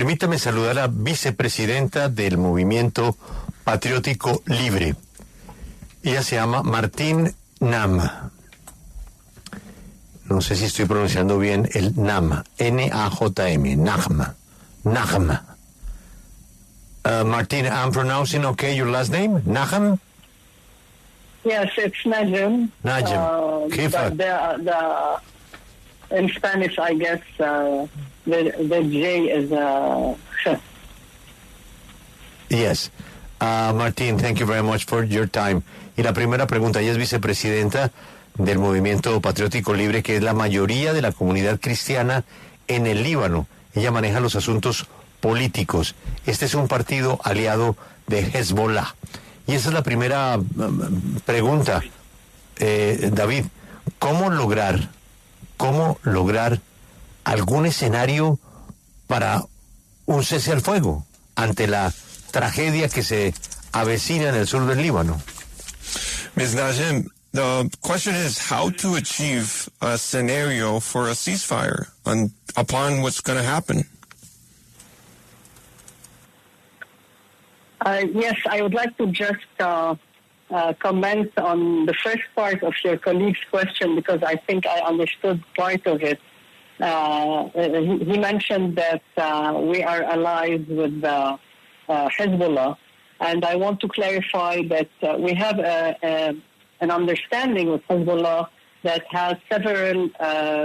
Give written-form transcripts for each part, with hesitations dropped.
Permítame saludar a la vicepresidenta del Movimiento Patriótico Libre. Ella se llama Martine Najem. No sé si estoy pronunciando bien el Najem. N-A-J-M. Najem. Martine, I'm pronouncing okay your last name? Najem? Yes, it's Najem. Najem. In Spanish, I guess the J is Yes. Martine, thank you very much for your time. Y la primera pregunta, ella es vicepresidenta del Movimiento Patriótico Libre, que es la mayoría de la comunidad cristiana en el Líbano. Ella maneja los asuntos políticos. Este es un partido aliado de Hezbolá. Y esa es la primera pregunta, David. ¿Cómo lograr algún escenario para un cese al fuego ante la tragedia que se avecina en el sur del Líbano? Ms. Najem, the question is how to achieve a scenario for a ceasefire upon what's going to happen. Yes, I would like to just comment on the first part of your colleague's question because I think I understood part of it. He mentioned that we are allies with Hezbollah, and I want to clarify that we have an understanding with Hezbollah that has several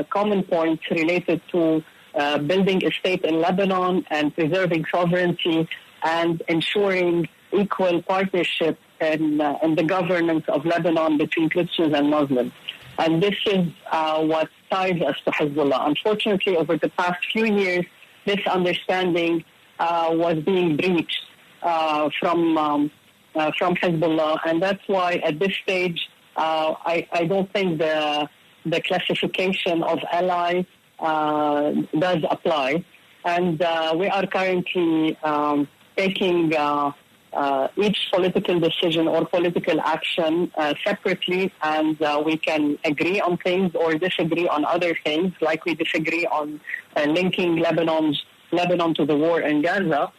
common points related to building a state in Lebanon and preserving sovereignty and ensuring equal partnership in the governance of Lebanon between Christians and Muslims. And this is what ties us to Hezbollah. Unfortunately, over the past few years, this understanding was being breached from Hezbollah, and that's why at this stage I don't think the classification of ally does apply. And we are currently taking each political decision or political action separately, and we can agree on things or disagree on other things, like we disagree on linking Lebanon to the war in Gaza.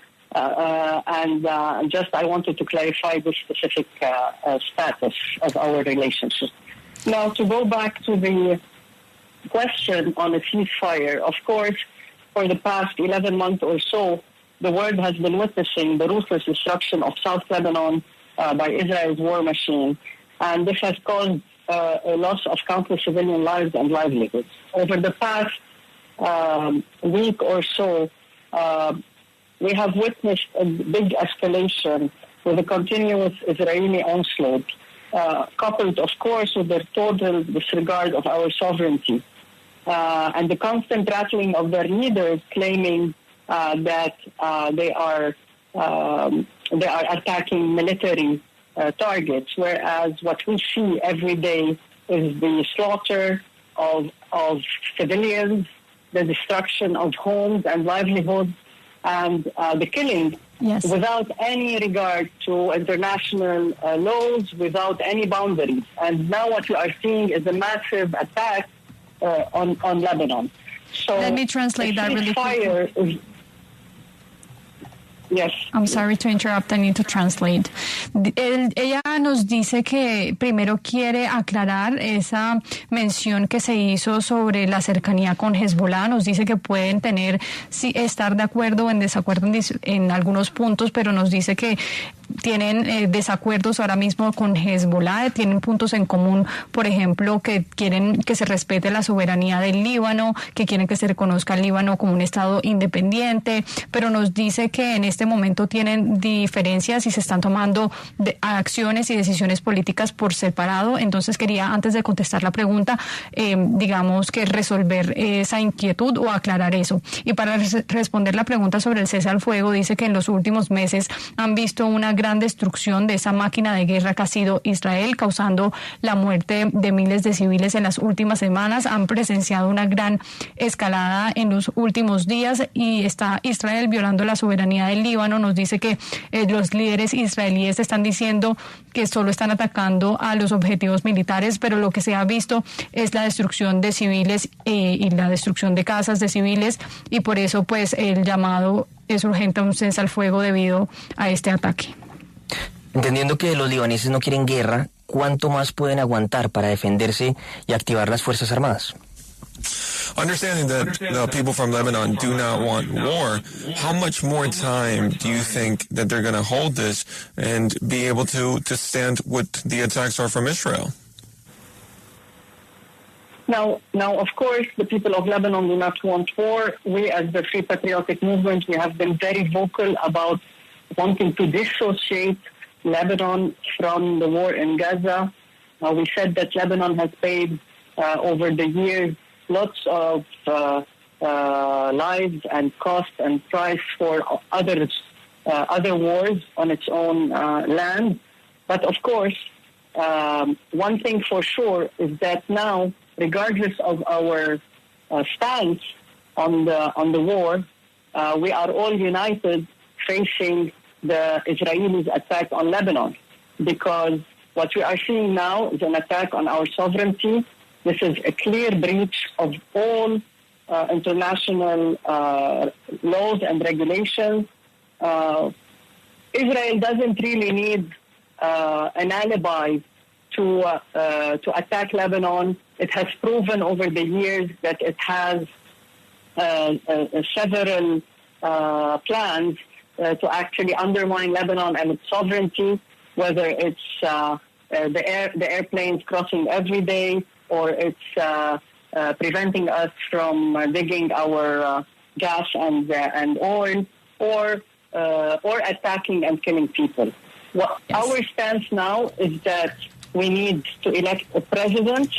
Just I wanted to clarify the specific status of our relationship. Now, to go back to the question on a ceasefire, of course, for the past 11 months or so, the world has been witnessing the ruthless destruction of South Lebanon by Israel's war machine, and this has caused a loss of countless civilian lives and livelihoods. Over the past week or so, we have witnessed a big escalation with a continuous Israeli onslaught, coupled, of course, with the total disregard of our sovereignty and the constant rattling of their leaders claiming that they are attacking military targets, whereas what we see every day is the slaughter of civilians, the destruction of homes and livelihoods, and the killing without any regard to international laws, without any boundaries. And now what we are seeing is a massive attack on Lebanon. So let me translate that really quickly. Yes. I'm sorry to interrupt, I need to translate. Ella nos dice que primero quiere aclarar esa mención que se hizo sobre la cercanía con Hezbolá. Nos dice que pueden estar de acuerdo o en desacuerdo en algunos puntos, pero nos dice que tienen desacuerdos ahora mismo con Hezbolá, tienen puntos en común, por ejemplo, que quieren que se respete la soberanía del Líbano, que quieren que se reconozca el Líbano como un estado independiente, pero nos dice que en este momento tienen diferencias y se están tomando acciones y decisiones políticas por separado. Entonces quería, antes de contestar la pregunta, digamos que resolver esa inquietud o aclarar eso. Y para responder la pregunta sobre el cese al fuego, dice que en los últimos meses han visto una gran destrucción de esa máquina de guerra que ha sido Israel, causando la muerte de miles de civiles en las últimas semanas. Han presenciado una gran escalada en los últimos días y está Israel violando la soberanía del Líbano. Nos dice que los líderes israelíes están diciendo que solo están atacando a los objetivos militares, pero lo que se ha visto es la destrucción de civiles y la destrucción de casas de civiles, y por eso pues el llamado es urgente un cese al fuego debido a este ataque. Entendiendo que los libaneses no quieren guerra, ¿cuánto más pueden aguantar para defenderse y activar las Fuerzas Armadas? Understanding that the people from Lebanon do not want war, how much more time do you think that they're going to hold this and be able to stand what the attacks are from Israel? Now, of course, the people of Lebanon do not want war. We, as the Free Patriotic Movement, we have been very vocal about wanting to dissociate Lebanon from the war in Gaza. We said that Lebanon has paid over the years lots of lives and cost and price for other wars on its own land. But of course, one thing for sure is that now, regardless of our stance on the war, we are all united facing the Israelis' attack on Lebanon, because what we are seeing now is an attack on our sovereignty. This is a clear breach of all international laws and regulations. Israel doesn't really need an alibi to attack Lebanon. It has proven over the years that it has several plans to actually undermine Lebanon and its sovereignty, whether it's the airplanes crossing every day, or it's preventing us from digging our gas and oil, or attacking and killing people. Well, yes. Our stance now is that we need to elect a president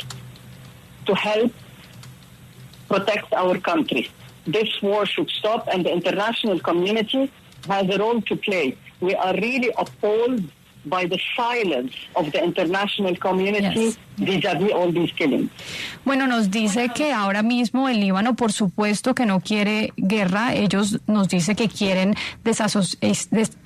to help protect our country. This war should stop, and the international community has a role to play. We are really appalled by the silence of the international community, yes, vis-a-vis all these killings. Bueno, nos dice que ahora mismo el Líbano, por supuesto que no quiere guerra. Ellos nos dice que quieren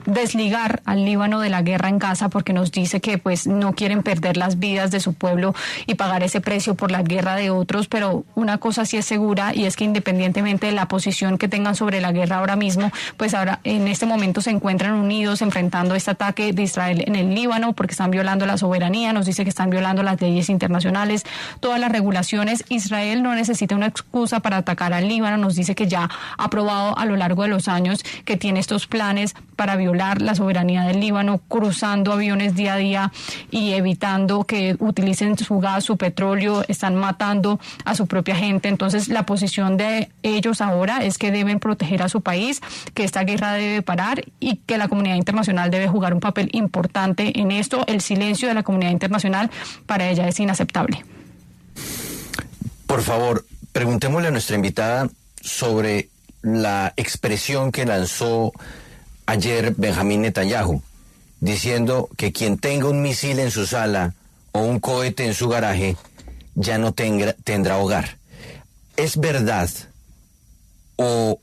desligar al Líbano de la guerra en Gaza, porque nos dice que pues no quieren perder las vidas de su pueblo y pagar ese precio por la guerra de otros. Pero una cosa sí es segura, y es que independientemente de la posición que tengan sobre la guerra ahora mismo, pues ahora en este momento se encuentran unidos enfrentando este ataque de Israel en el Líbano, porque están violando la soberanía. Nos dice que están violando las leyes internacionales, todas las regulaciones. Israel no necesita una excusa para atacar al Líbano. Nos dice que ya ha probado a lo largo de los años que tiene estos planes para violar la soberanía del Líbano, cruzando aviones día a día y evitando que utilicen su gas, su petróleo. Están matando a su propia gente. Entonces la posición de ellos ahora es que deben proteger a su país, que esta guerra debe parar y que la comunidad internacional debe jugar un papel importante en esto. El silencio de la comunidad internacional para ella es inaceptable. Por favor, preguntémosle a nuestra invitada sobre la expresión que lanzó ayer Benjamín Netanyahu, diciendo que quien tenga un misil en su sala o un cohete en su garaje ya no tendrá hogar. ¿Es verdad o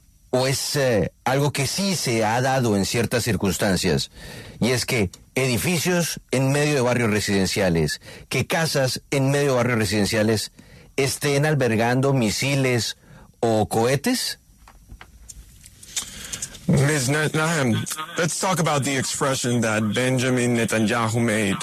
es algo que sí se ha dado en ciertas circunstancias? Y es que edificios en medio de barrios residenciales, que casas en medio de barrios residenciales estén albergando misiles o cohetes? Ms. Najem, let's talk about the expression that Benjamin Netanyahu made,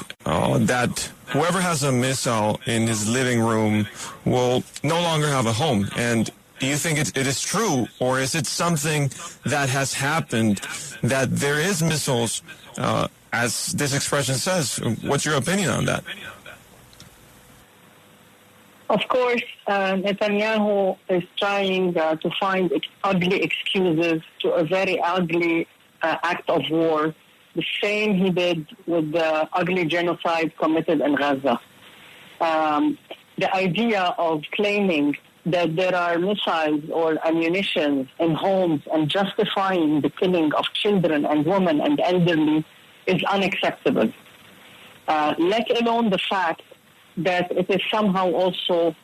that whoever has a missile in his living room will no longer have a home. And do you think it is true, or is it something that has happened, that there is missiles, as this expression says? What's your opinion on that? Of course, Netanyahu is trying to find ugly excuses to a very ugly act of war, the same he did with the ugly genocide committed in Gaza. The idea of claiming that there are missiles or ammunition in homes and justifying the killing of children and women and elderly is unacceptable, let alone the fact that it is somehow also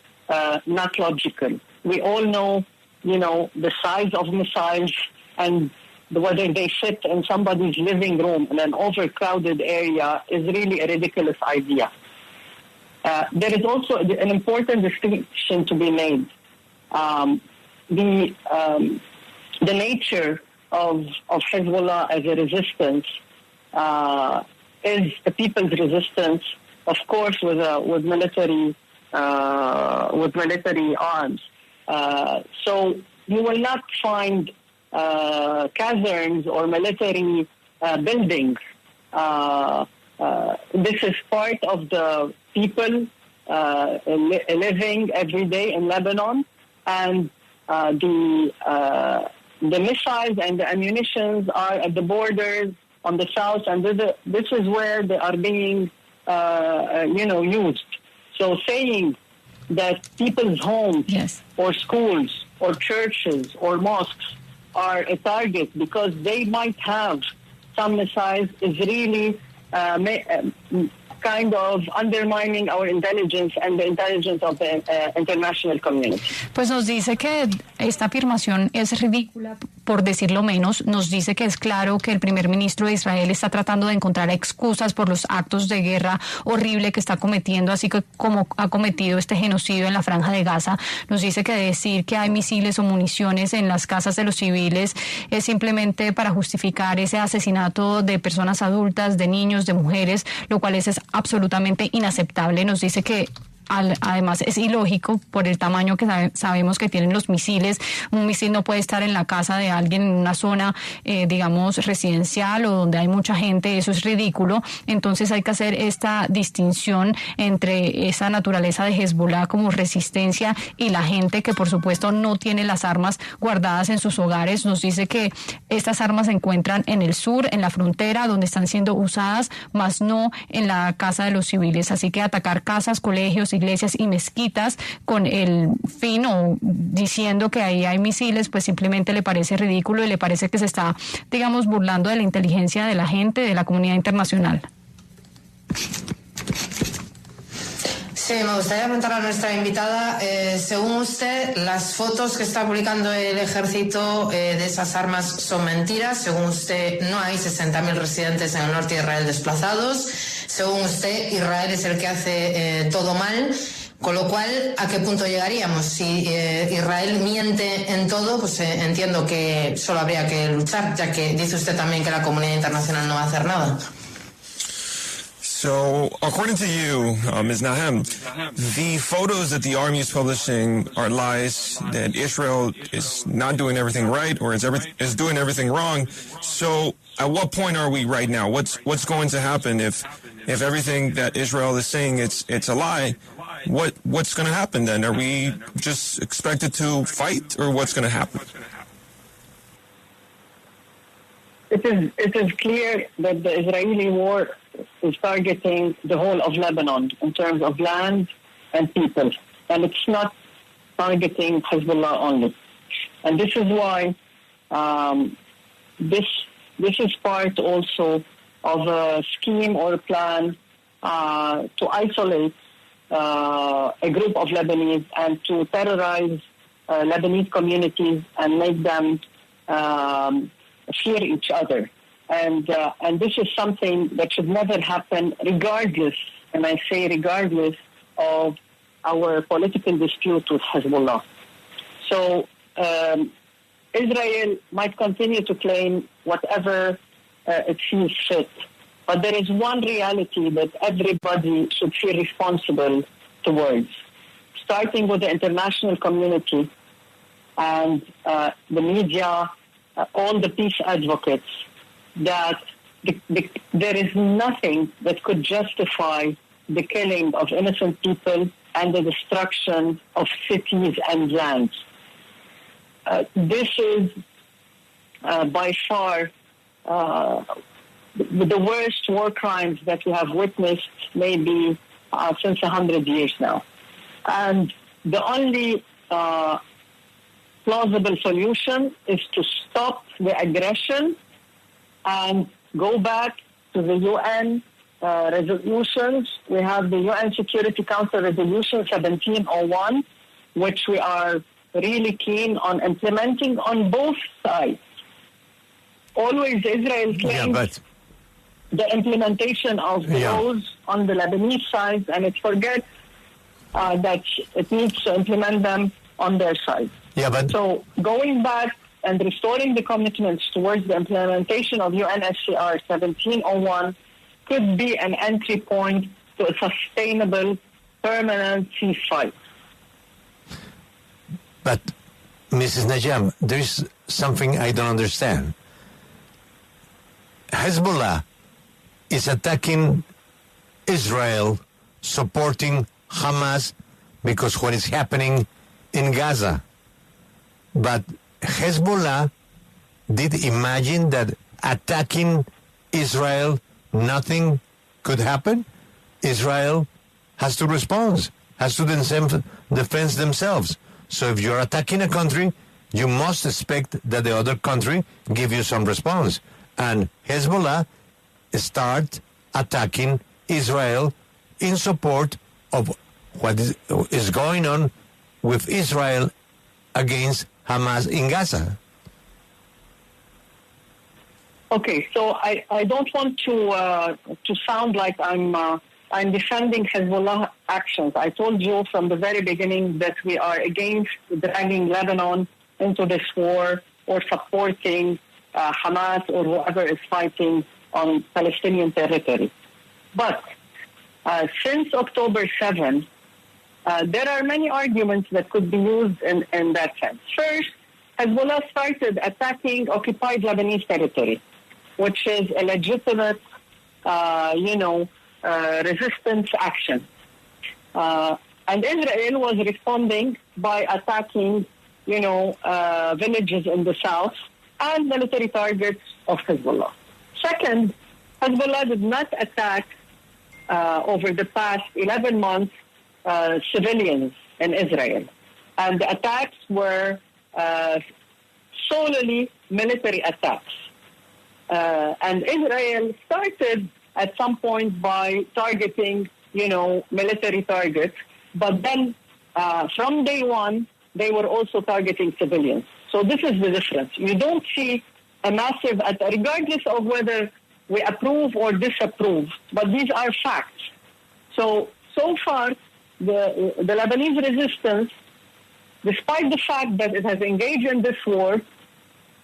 not logical. We all know, the size of missiles and whether they fit in somebody's living room in an overcrowded area is really a ridiculous idea. There is also an important distinction to be made. The nature of Hezbollah as a resistance is the people's resistance, of course, with military arms. So you will not find caserns or military buildings. This is part of the people living every day in Lebanon, and the missiles and the ammunitions are at the borders on the south, and this is where they are being, used. So saying that people's homes or schools or churches or mosques are a target because they might have some missiles is really kind of undermining our intelligence and the intelligence of the international community. Pues nos dice que esta afirmación es ridícula, por decirlo menos. Nos dice que es claro que el primer ministro de Israel está tratando de encontrar excusas por los actos de guerra horrible que está cometiendo, así que como ha cometido este genocidio en la Franja de Gaza. Nos dice que decir que hay misiles o municiones en las casas de los civiles es simplemente para justificar ese asesinato de personas adultas, de niños, de mujeres, lo cual es absolutamente inaceptable. Nos dice que además es ilógico por el tamaño que sabemos que tienen los misiles. Un misil no puede estar en la casa de alguien en una zona, digamos, residencial o donde hay mucha gente. Eso es ridículo. Entonces hay que hacer esta distinción entre esa naturaleza de Hezbolá como resistencia y la gente que, por supuesto, no tiene las armas guardadas en sus hogares. Nos dice que estas armas se encuentran en el sur, en la frontera, donde están siendo usadas, más no en la casa de los civiles. Así que atacar casas, colegios, iglesias y mezquitas con el fin o diciendo que ahí hay misiles, pues simplemente le parece ridículo y le parece que se está, digamos, burlando de la inteligencia de la gente, de la comunidad internacional. Sí, me gustaría preguntar a nuestra invitada, según usted, las fotos que está publicando el ejército de esas armas son mentiras. Según usted, no hay 60.000 residentes en el norte de Israel desplazados. Según usted, Israel es el que hace todo mal. Con lo cual, ¿a qué punto llegaríamos? Si Israel miente en todo, pues entiendo que solo habría que luchar, ya que dice usted también que la comunidad internacional no va a hacer nada. So, according to you, Ms. Najem, the photos that the army is publishing are lies, that Israel is not doing everything right or is doing everything wrong. So, at what point are we right now? What's going to happen if everything that Israel is saying it's a lie? What's going to happen then? Are we just expected to fight, or what's going to happen? It is clear that the Israeli war is targeting the whole of Lebanon in terms of land and people, and it's not targeting Hezbollah only. And this is why this is part also of a scheme or a plan to isolate a group of Lebanese and to terrorize Lebanese communities and make them fear each other. And this is something that should never happen, regardless, and I say regardless, of our political dispute with Hezbollah. So Israel might continue to claim whatever it sees fit, but there is one reality that everybody should feel responsible towards, starting with the international community and the media, all the peace advocates, that there is nothing that could justify the killing of innocent people and the destruction of cities and lands. This is by far the worst war crimes that we have witnessed maybe since 100 years now. And the only plausible solution is to stop the aggression and go back to the UN resolutions. We have the UN Security Council Resolution 1701, which we are really keen on implementing on both sides. Always Israel claims the implementation of those on the Lebanese side, and it forgets that it needs to implement them on their side. Yeah, but so going back and restoring the commitments towards the implementation of UNSCR 1701 could be an entry point to a sustainable, permanent ceasefire. But, Mrs. Najem, there's something I don't understand. Hezbollah is attacking Israel, supporting Hamas because what is happening in Gaza. But Hezbollah did imagine that attacking Israel, nothing could happen. Israel has to respond, has to defend themselves. So if you're attacking a country, you must expect that the other country give you some response. And Hezbollah start attacking Israel in support of what is going on with Israel against Hamas in Gaza. Okay, so I don't want to sound like I'm defending Hezbollah actions. I told you from the very beginning that we are against dragging Lebanon into this war or supporting Hamas or whoever is fighting on Palestinian territory. But since October 7, there are many arguments that could be used in that sense. First, Hezbollah started attacking occupied Lebanese territory, which is a legitimate, resistance action. And Israel was responding by attacking, villages in the south and military targets of Hezbollah. Second, Hezbollah did not attack over the past 11 months civilians in Israel. And the attacks were solely military attacks. And Israel started at some point by targeting, military targets, but then from day one, they were also targeting civilians. So this is the difference. You don't see a massive attack, regardless of whether we approve or disapprove, but these are facts. So far, the Lebanese resistance, despite the fact that it has engaged in this war,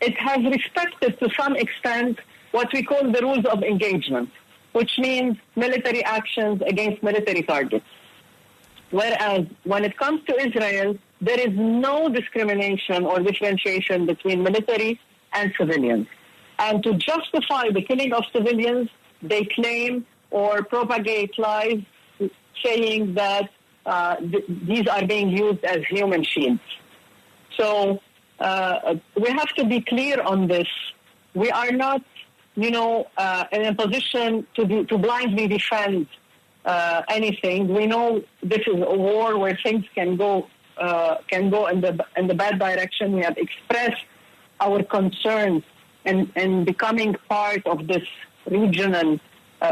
it has respected to some extent what we call the rules of engagement, which means military actions against military targets. Whereas when it comes to Israel, there is no discrimination or differentiation between military and civilians. And to justify the killing of civilians, they claim or propagate lies saying that these are being used as human shields. So we have to be clear on this. We are not, in a position to blindly defend anything. We know this is a war where things can go in the bad direction. We have expressed our concerns in becoming part of this regional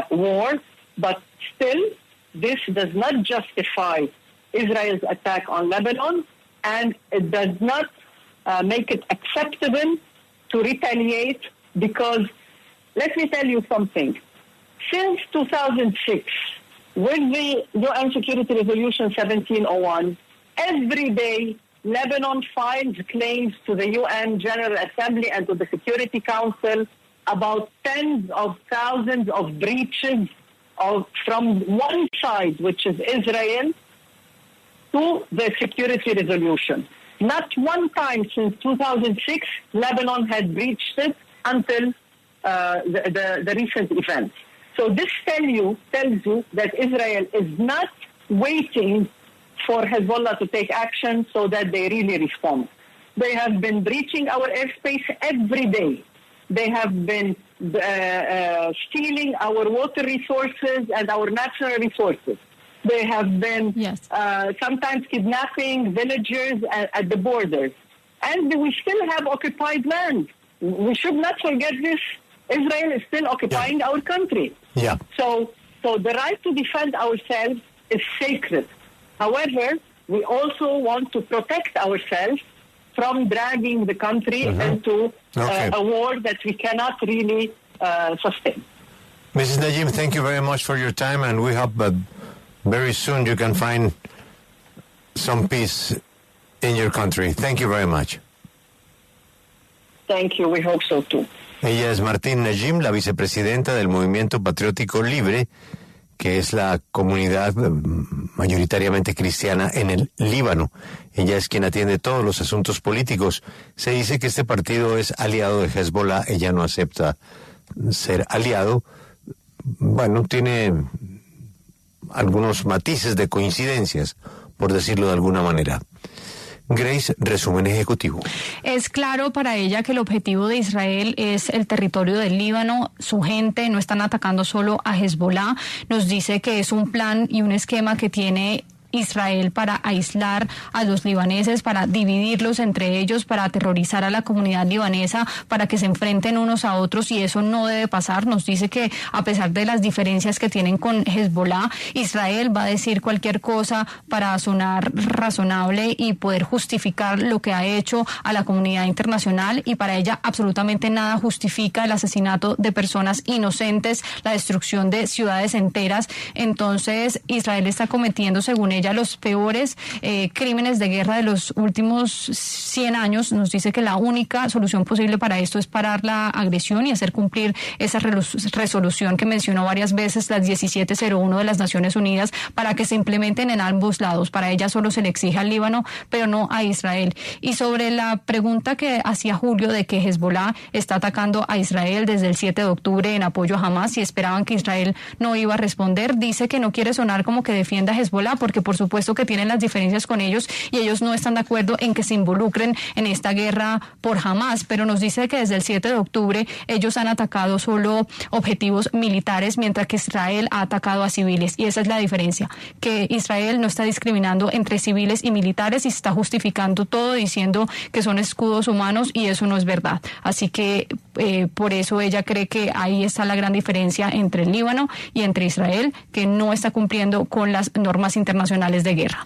war, but still, this does not justify Israel's attack on Lebanon, and it does not make it acceptable to retaliate because, let me tell you something. Since 2006, with the UN Security Resolution 1701, every day Lebanon files claims to the UN General Assembly and to the Security Council about tens of thousands of breaches from one side, which is Israel, to the security resolution. Not one time since 2006, Lebanon had breached it until the recent events. So this tells you that Israel is not waiting for Hezbollah to take action so that they really respond. They have been breaching our airspace every day. They have been stealing our water resources and our natural resources. They have been sometimes kidnapping villagers at the borders. And we still have occupied land. We should not forget this. Israel is still occupying our country. Yeah. So the right to defend ourselves is sacred. However, we also want to protect ourselves from dragging the country into a war that we cannot really sustain. Mrs. Najem, thank you very much for your time, and we hope that very soon you can find some peace in your country. Thank you very much. Thank you. We hope so too. Ella es Martine Najem, la vicepresidenta del Movimiento Patriótico Libre, que es la comunidad mayoritariamente cristiana en el Líbano. Ella es quien atiende todos los asuntos políticos. Se dice que este partido es aliado de Hezbolá. Ella no acepta ser aliado. Bueno, tiene algunos matices de coincidencias, por decirlo de alguna manera. Grace, resumen ejecutivo. Es claro para ella que el objetivo de Israel es el territorio del Líbano, su gente, no están atacando solo a Hezbolá. Nos dice que es un plan y un esquema que tiene Israel para aislar a los libaneses, para dividirlos entre ellos, para aterrorizar a la comunidad libanesa, para que se enfrenten unos a otros, y eso no debe pasar. Nos dice que a pesar de las diferencias que tienen con Hezbolá, Israel va a decir cualquier cosa para sonar razonable y poder justificar lo que ha hecho a la comunidad internacional, y para ella absolutamente nada justifica el asesinato de personas inocentes, la destrucción de ciudades enteras. Entonces Israel está cometiendo, según ella, los peores crímenes de guerra de los últimos 100 años. Nos dice que la única solución posible para esto es parar la agresión y hacer cumplir esa resolución que mencionó varias veces, la 1701 de las Naciones Unidas, para que se implementen en ambos lados. Para ella solo se le exige al Líbano, pero no a Israel. Y sobre la pregunta que hacía Julio de que Hezbolá está atacando a Israel desde el 7 de octubre en apoyo a Hamas y esperaban que Israel no iba a responder, dice que no quiere sonar como que defienda a Hezbolá, porque por supuesto que tienen las diferencias con ellos y ellos no están de acuerdo en que se involucren en esta guerra por Hamas, pero nos dice que desde el 7 de octubre ellos han atacado solo objetivos militares, mientras que Israel ha atacado a civiles, y esa es la diferencia, que Israel no está discriminando entre civiles y militares y está justificando todo diciendo que son escudos humanos, y eso no es verdad. Así que por eso ella cree que ahí está la gran diferencia entre el Líbano y entre Israel, que no está cumpliendo con las normas internacionales de guerra.